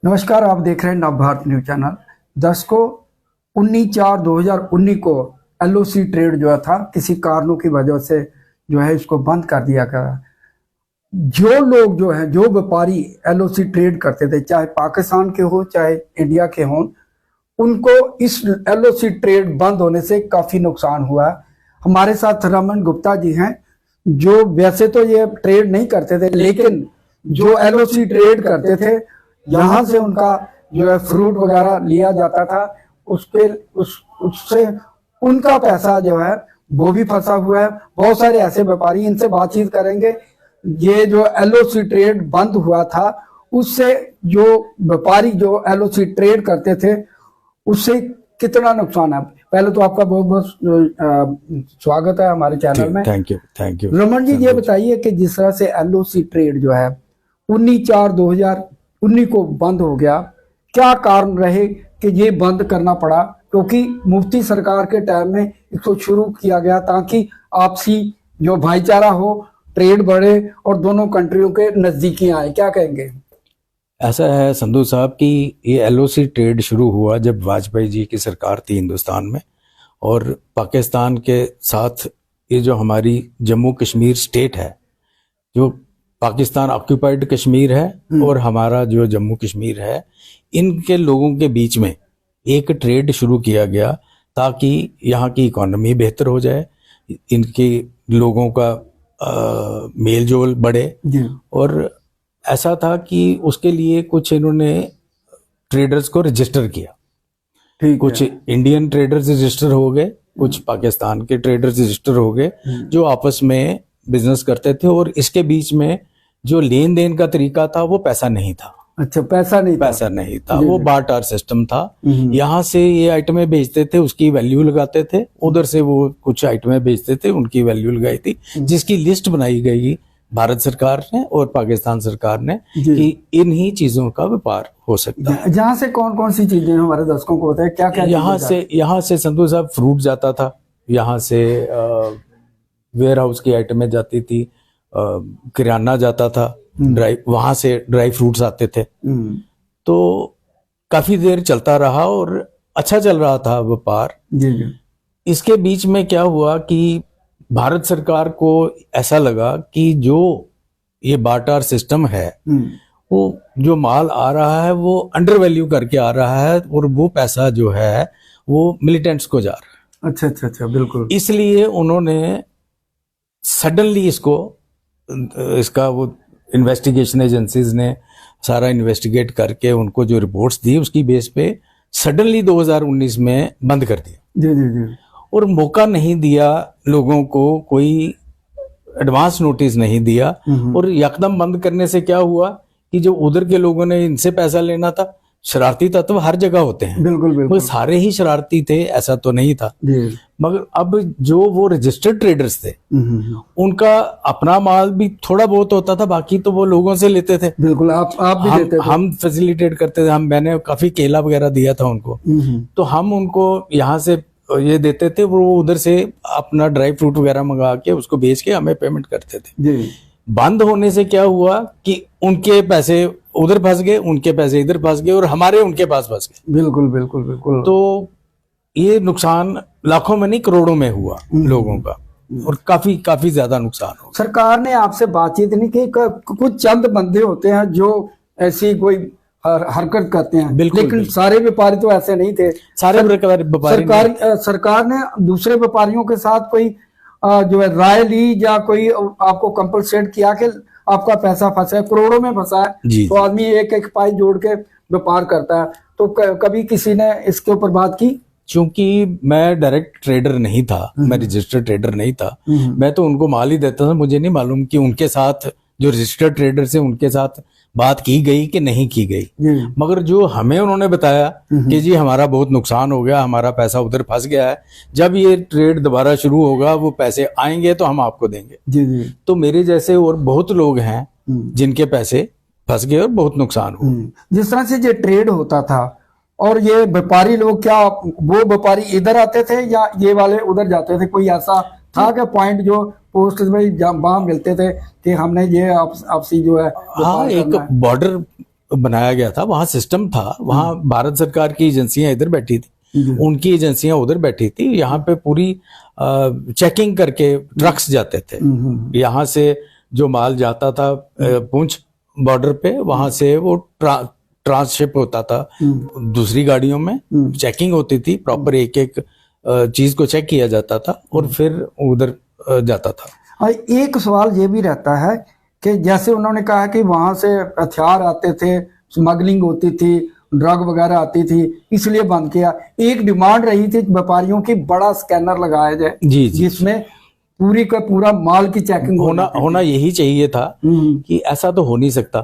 नमस्कार, आप देख रहे हैं नवभारत न्यूज चैनल। दर्शकों, 19/4/2019 को एलओसी ट्रेड जो था किसी कारणों की वजह से जो है इसको बंद कर दिया गया। जो लोग जो है, जो व्यापारी एलओसी ट्रेड करते थे, चाहे पाकिस्तान के हो चाहे इंडिया के हों, उनको इस एलओसी ट्रेड बंद होने से काफी नुकसान हुआ। हमारे साथ रमन गुप्ता जी हैं, जो वैसे तो ये ट्रेड नहीं करते थे, लेकिन जो एलओसी ट्रेड करते थे, यहाँ से उनका जो है फ्रूट वगैरह लिया जाता था, उससे उनका पैसा जो है वो भी फंसा हुआ है। बहुत सारे ऐसे व्यापारी, इनसे बातचीत करेंगे। ये जो एलओसी ट्रेड बंद हुआ था, उससे जो व्यापारी जो एलओसी ट्रेड करते थे, उससे कितना नुकसान है। पहले तो आपका बहुत बहुत स्वागत है हमारे चैनल में। Thank you. रमन जी, ये बताइए कि जिस तरह से एलओसी ट्रेड जो है 19/4/2019 को बंद हो गया, क्या कारण रहे कि ये बंद करना पड़ा? क्योंकि मुफ्ती सरकार के टाइम में इसको शुरू किया गया ताकि आपसी जो भाईचारा हो, ट्रेड बढ़े और दोनों कंट्रियों के नजदीकी आए। क्या कहेंगे? ऐसा है संधू साहब कि ये एलओसी ट्रेड शुरू हुआ जब वाजपेयी जी की सरकार थी हिंदुस्तान में, और पाकिस्तान के साथ ये जो हमारी जम्मू कश्मीर स्टेट है, जो पाकिस्तान ऑक्यूपाइड कश्मीर है और हमारा जो जम्मू कश्मीर है, इनके लोगों के बीच में एक ट्रेड शुरू किया गया ताकि यहाँ की इकोनॉमी बेहतर हो जाए, इनके लोगों का मेल जोल बढ़े। और ऐसा था कि उसके लिए कुछ इन्होंने ट्रेडर्स को रजिस्टर किया। कुछ इंडियन ट्रेडर्स रजिस्टर हो गए, कुछ पाकिस्तान के ट्रेडर्स रजिस्टर हो गए, जो आपस में बिजनेस करते थे। और इसके बीच में जो लेन देन का तरीका था वो पैसा नहीं था। अच्छा, पैसा नहीं था, वो बार्टर सिस्टम था। यहाँ से ये आइटमें बेचते थे, उसकी वैल्यू लगाते थे, उधर से वो कुछ आइटमें बेचते थे, उनकी वैल्यू लगाई थी, जिसकी लिस्ट बनाई गई भारत सरकार ने और पाकिस्तान सरकार ने कि इन्हीं चीजों का व्यापार हो सकता है। जहाँ से कौन कौन सी चीजें हमारे दर्शकों को बताए, क्या क्या? यहाँ से संधू साहब फ्रूट जाता था, यहाँ से वेयर हाउस की आइटमें जाती थी, किराना जाता था, वहां से ड्राई फ्रूट्स आते थे। तो काफी देर चलता रहा और अच्छा चल रहा था व्यापार। इसके बीच में क्या हुआ कि भारत सरकार को ऐसा लगा कि जो ये बार्टर सिस्टम है, वो जो माल आ रहा है वो अंडर वैल्यू करके आ रहा है, और वो पैसा जो है वो मिलिटेंट्स को जा रहा है। अच्छा, बिल्कुल। इसलिए उन्होंने सडनली इसका वो इन्वेस्टिगेशन एजेंसीज ने सारा इन्वेस्टिगेट करके उनको जो रिपोर्ट्स दी, उसकी बेस पे सडनली 2019 में बंद कर दिया। जी। और मौका नहीं दिया लोगों को, कोई एडवांस नोटिस नहीं दिया, और यकदम बंद करने से क्या हुआ कि जो उधर के लोगों ने इनसे पैसा लेना था, शरारती तत्व हर जगह होते हैं, बिल्कुल। वो सारे ही शरारती थे, ऐसा तो नहीं था। मगर अब जो वो रजिस्टर्ड ट्रेडर्स थे, उनका अपना माल भी थोड़ा बहुत होता था, बाकी तो वो लोगों से लेते थे। बिल्कुल, आप भी लेते थे। हम फैसिलिटेट करते थे, मैंने काफी केला वगैरह दिया था उनको, तो हम उनको यहाँ से ये देते थे, वो उधर से अपना ड्राई फ्रूट वगैरह मंगा के उसको बेच के हमें पेमेंट करते थे। बंद होने से क्या हुआ कि उनके पैसे उधर फंस गए, उनके पैसे इधर फंस गए, और हमारे उनके पास फंस गए। बिल्कुल। तो ये नुकसान लाखों में नहीं करोड़ों में हुआ लोगों का, और काफी ज्यादा नुकसान हो। सरकार ने आपसे बातचीत नहीं की? कुछ चंद बंदे होते हैं जो ऐसी कोई हरकत करते हैं, लेकिन सारे व्यापारी तो ऐसे नहीं थे। सारे व्यापारी सरकार ने दूसरे व्यापारियों के साथ कोई जो है राय ली, या कोई आपको कंपलसेट किया कि आपका पैसा फंसा है, करोड़ों में फंसा है, तो आदमी एक एक पाई जोड़ के व्यापार करता है, तो कभी किसी ने इसके ऊपर बात की? चूंकि मैं डायरेक्ट ट्रेडर नहीं था, मैं रजिस्टर्ड ट्रेडर नहीं था, मैं तो उनको माल ही देता था। मुझे नहीं मालूम कि उनके साथ जो रजिस्टर्ड ट्रेडर्स हैं उनके साथ बात की गई कि नहीं की गई। मगर जो हमें उन्होंने बताया कि जी हमारा बहुत नुकसान हो गया, हमारा पैसा उधर फंस गया है, जब ये ट्रेड दोबारा शुरू होगा वो पैसे आएंगे तो हम आपको देंगे। तो मेरे जैसे और बहुत लोग हैं जिनके पैसे फंस गए और बहुत नुकसान हुआ। जिस तरह से ये ट्रेड होता था, और ये व्यापारी लोग, क्या वो व्यापारी इधर आते थे या ये वाले उधर जाते थे? कोई ऐसा था क्या पॉइंट जो पोस्ट में वहां मिलते थे कि हमने ये आपसी जो है? हाँ, एक बॉर्डर बनाया गया था, वहां सिस्टम था, वहां भारत सरकार की एजेंसियां इधर बैठी थी, उनकी एजेंसियां उधर बैठी थी। यहाँ पे पूरी चेकिंग करके ट्रक्स जाते थे। यहाँ से जो माल जाता था पुंछ बॉर्डर पे, वहां से वो ट्रांसशिप होता था दूसरी गाड़ियों में, चेकिंग होती थी प्रॉपर, एक एक चीज को चेक किया जाता था और फिर उधर जाता था। और एक सवाल ये भी रहता है कि जैसे उन्होंने कहा कि वहां से हथियार आते थे, स्मगलिंग होती थी, ड्रग वगैरह आती थी, इसलिए बंद किया। एक डिमांड रही थी व्यापारियों की, बड़ा स्कैनर लगाया जाए जी, जिसमें पूरी का पूरा माल की चेकिंग होना यही चाहिए था कि ऐसा तो हो नहीं सकता।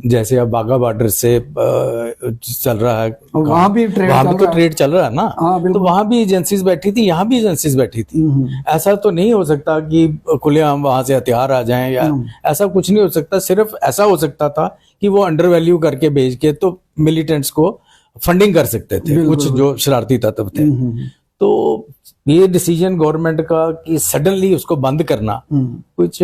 जैसे अब बाघा बॉर्डर से चल रहा है, वहां भी ट्रेड चल रहा है ना, तो वहां भी एजेंसीज बैठी थी, यहाँ भी एजेंसीज बैठी थी। ऐसा तो नहीं हो सकता कि खुलेआम वहां से हथियार आ जाएं, या ऐसा कुछ नहीं हो सकता। सिर्फ ऐसा हो सकता था कि वो अंडर वैल्यू करके बेच के तो मिलिटेंट्स को फंडिंग कर सकते थे, कुछ जो शरारती तत्व थे। तो ये डिसीजन गवर्नमेंट का कि सडनली उसको बंद करना कुछ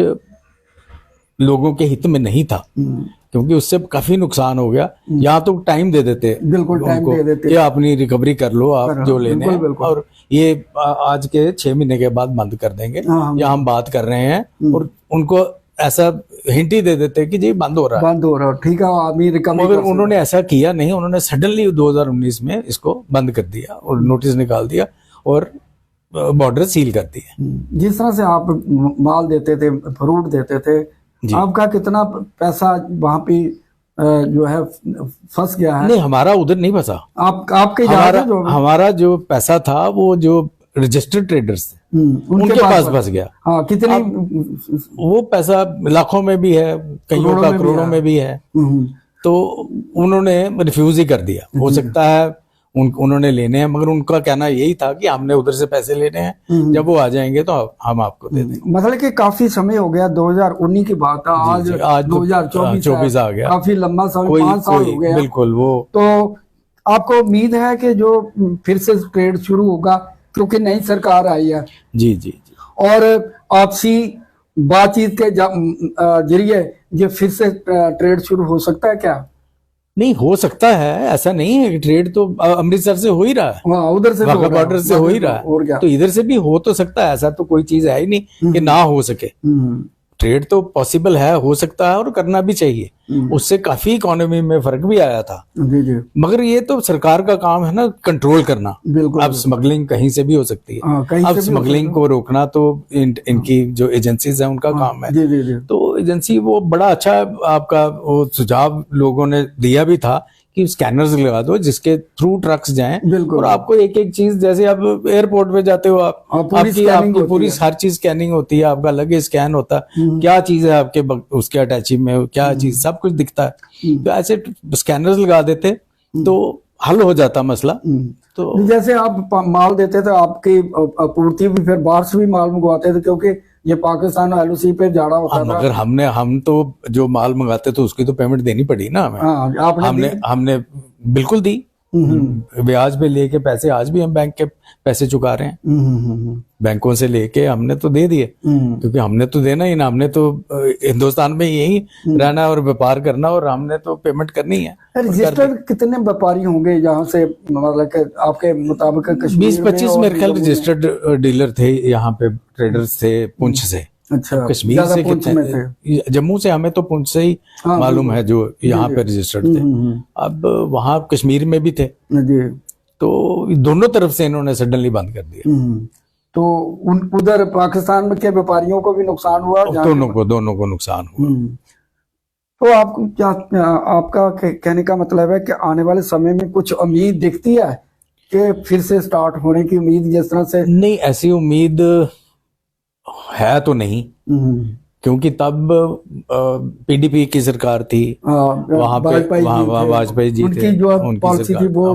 लोगों के हित में नहीं था, क्योंकि उससे काफी नुकसान हो गया। यहाँ तो टाइम दे देते, बिल्कुल टाइम दे देते, ये अपनी रिकवरी कर लो आप जो लेने हैं, और ये आज के 6 महीने के बाद बंद कर देंगे, या हम बात कर रहे हैं, और उनको ऐसा हिंट ही दे देते कि जी बंद हो रहा है, ठीक है आदमी रिकवरी। मगर उन्होंने ऐसा किया नहीं, उन्होंने सडनली 2019 में इसको बंद कर दिया और नोटिस निकाल दिया और बॉर्डर सील कर दिए। जिस तरह से आप माल देते थे, फ्रूट देते थे, आपका कितना पैसा वहां पे जो है फंस गया है? नहीं, हमारा उधर नहीं फंसा। आपके हमारा जो पैसा था वो जो रजिस्टर्ड ट्रेडर्स थे उनके पास फंस गया। हाँ, कितनी वो पैसा लाखों में भी है, कईयों का करोड़ों में भी है। तो उन्होंने रिफ्यूज ही कर दिया। हो सकता है उन्होंने लेने हैं, मगर उनका कहना यही था कि हमने उधर से पैसे लेने हैं, जब वो आ जाएंगे तो हम आपको दे देंगे। मतलब कि काफी समय हो गया, 2019 की बात है, आज 2024 आ गया, काफी लंबा समय, 5 साल हो गया। बिल्कुल। वो तो आपको उम्मीद है कि जो फिर से ट्रेड शुरू होगा, क्योंकि नई सरकार आई है? जी जी जी। और आपसी बातचीत के जरिए ये फिर से ट्रेड शुरू हो सकता है क्या? नहीं, हो सकता है, ऐसा नहीं है कि ट्रेड तो अमृतसर से हो ही रहा है, उधर से वाघा बॉर्डर से हो ही रहा है, तो इधर से भी हो तो सकता है। ऐसा तो कोई चीज है ही नहीं कि ना हो सके। ट्रेड तो पॉसिबल है, हो सकता है, और करना भी चाहिए। उससे काफी इकोनॉमी में फर्क भी आया था। मगर ये तो सरकार का काम है ना, कंट्रोल करना। अब स्मगलिंग कहीं से भी हो सकती है, अब स्मगलिंग को रोकना तो इनकी जो एजेंसीज हैं उनका काम है। तो एजेंसी वो बड़ा अच्छा आपका वो सुझाव लोगों ने दिया भी था कि स्कैनर्स लगा दो जिसके थ्रू ट्रक्स जाएं, और आपको एक एक चीज, जैसे आप एयरपोर्ट पे जाते हो, आपकी पूरी हर चीज स्कैनिंग होती है, आपका लगेज स्कैन होता है, क्या चीज है आपके उसके अटैची में, क्या चीज, सब कुछ दिखता है। तो ऐसे स्कैनर्स लगा देते तो हल हो जाता मसला। तो जैसे आप माल देते थे, आपकी आपूर्ति भी फिर बाहर से भी माल मंगवाते थे, क्योंकि ये पाकिस्तान LOC पे जाड़ा होता था। मगर हम तो जो माल मंगाते थे उसकी तो पेमेंट देनी पड़ी ना हमें। हमने बिल्कुल दी, ब्याज पे लेके पैसे, आज भी हम बैंक के पैसे चुका रहे हैं, बैंकों से लेके हमने तो दे दिए, क्योंकि हमने तो देना ही ना, हमने तो हिंदुस्तान में यही रहना और व्यापार करना, और हमने तो पेमेंट करनी है। रजिस्टर्ड कितने व्यापारी होंगे यहाँ से, मतलब आपके मुताबिक? 20-25 मेरे ख्याल रजिस्टर्ड डीलर थे यहाँ पे, ट्रेडर्स थे पुंछ से। अच्छा, कश्मीर से कितने, जम्मू से, हमें तो पुंछ से ही मालूम है जो यहाँ पे रजिस्टर्ड थे। अब वहाँ कश्मीर में भी थे, तो दोनों तरफ से इन्होंने सडनली बंद कर दिया। तो उधर पाकिस्तान में के व्यापारियों को भी नुकसान हुआ? दोनों को नुकसान हुआ। तो आपको क्या, आपका कहने का मतलब है कि आने वाले समय में कुछ उम्मीद दिखती है कि फिर से स्टार्ट होने की उम्मीद, जिस तरह से? नहीं, ऐसी उम्मीद है तो नहीं, क्योंकि तब PDP की सरकार थी, वहां पे वाजपेयी जी थे, उनकी जो पॉलिसी थी वो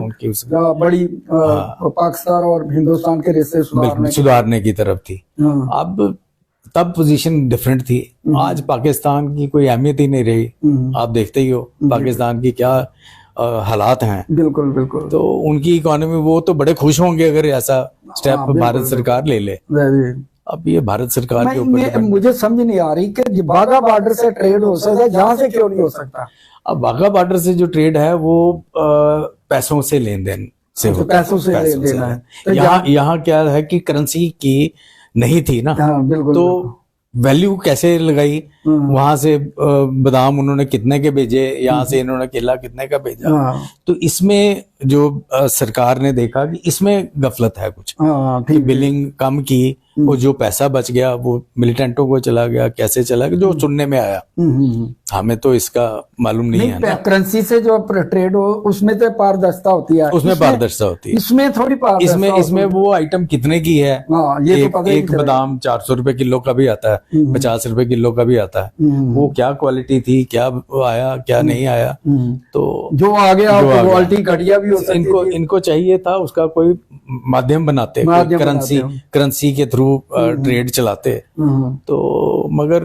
बड़ी पाकिस्तान और हिंदुस्तान के रिश्ते सुधारने की तरफ थी। अब तब पोजीशन डिफरेंट थी, आज पाकिस्तान की कोई अहमियत ही नहीं रही। आप देखते ही हो पाकिस्तान की क्या हालात हैं। बिल्कुल बिल्कुल। तो उनकी इकोनॉमी, वो तो बड़े खुश होंगे अगर ऐसा स्टेप भारत सरकार ले ले। अब ये भारत सरकार के ऊपर depend- मुझे समझ नहीं आ रही कि वाघा बॉर्डर से ट्रेड हो सकता है, जहां से क्यों नहीं हो सकता? अब वाघा बॉर्डर से जो ट्रेड है वो पैसों से लेन देन से तो होता है, पैसों से लेन देन है। तो यहाँ क्या है कि करेंसी की नहीं थी ना, हाँ, बिल्कुल। तो वैल्यू कैसे लगाई, वहां से बादाम उन्होंने कितने के भेजे, यहाँ से इन्होंने केला कितने का भेजा। हाँ, तो इसमें जो सरकार ने देखा कि इसमें गफलत है कुछ, हाँ, कि बिलिंग कम की और जो पैसा बच गया वो मिलिटेंटों को चला गया, कैसे चला गया, जो सुनने में आया। हमें तो इसका मालूम नहीं है ना। करेंसी से जो ट्रेड हो उसमें तो पारदर्शिता होती है, उसमें पारदर्शिता होती है, इसमें थोड़ी पारदर्शिता इसमें वो आइटम कितने की है। हाँ, ये एक, तो पता ही एक बादाम 400 रुपए किलो का भी आता है, 50 रुपए किलो का भी आता है। वो क्या क्वालिटी थी, क्या आया क्या नहीं आया, तो जो आ गया क्वालिटी घटिया भी हो सकती है। इनको चाहिए था उसका कोई माध्यम बनाते, करेंसी के थ्रू ट्रेड चलाते। तो मगर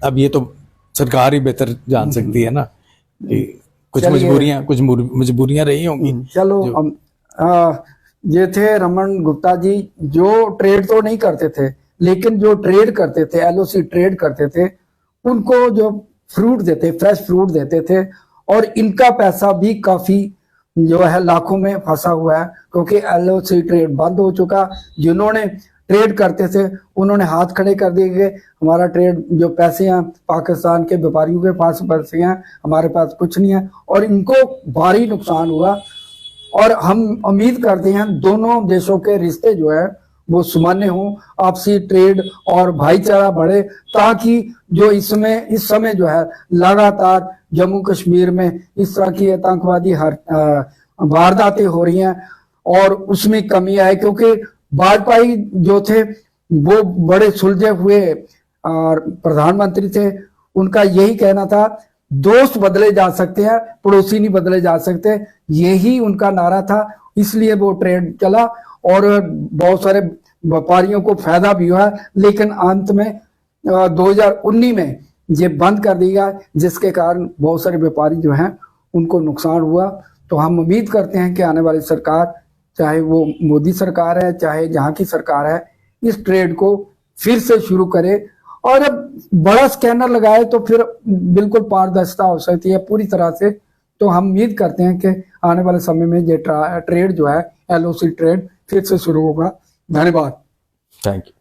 अब ये तो सरकार ही बेहतर जान सकती है ना कि कुछ मजबूरियां रही होंगी। चलो ये थे रमन गुप्ता जी, जो ट्रेड तो नहीं करते थे, लेकिन जो ट्रेड करते थे, एलओसी ट्रेड करते थे, उनको जो फ्रूट देते, फ्रेश फ्रूट देते थे, और इनका पैसा भी काफी जो है लाखों में फंसा हुआ है, क्योंकि एलओसी ट्रेड बंद हो चुका। जिन्होंने ट्रेड करते थे उन्होंने हाथ खड़े कर दिए कि हमारा ट्रेड जो पैसे हैं पाकिस्तान के व्यापारियों के पास पैसे हैं, हमारे पास कुछ नहीं है, और इनको भारी नुकसान हुआ। और हम उम्मीद करते हैं दोनों देशों के रिश्ते जो है वो सुमान्य हों, आपसी ट्रेड और भाईचारा बढ़े, ताकि जो इस समय जो है लगातार जम्मू कश्मीर में इस तरह की आतंकवादी वारदातें हो रही हैं और उसमें कमी आए। क्योंकि वाजपेयी जो थे वो बड़े सुलझे हुए और प्रधानमंत्री थे, उनका यही कहना था दोस्त बदले जा सकते हैं, पड़ोसी नहीं बदले जा सकते, यही उनका नारा था। इसलिए वो ट्रेड चला और बहुत सारे व्यापारियों को फायदा भी हुआ, लेकिन अंत में 2019 में ये बंद कर दिया, जिसके कारण बहुत सारे व्यापारी जो हैं उनको नुकसान हुआ। तो हम उम्मीद करते हैं कि आने वाली सरकार, चाहे वो मोदी सरकार है चाहे जहां की सरकार है, इस ट्रेड को फिर से शुरू करे और बड़ा स्कैनर लगाए तो फिर बिल्कुल पारदर्शिता हो सकती है पूरी तरह से। तो हम उम्मीद करते हैं कि आने वाले समय में ये ट्रेड जो है एलओसी ट्रेड फिर से शुरू होगा। धन्यवाद। Thank you.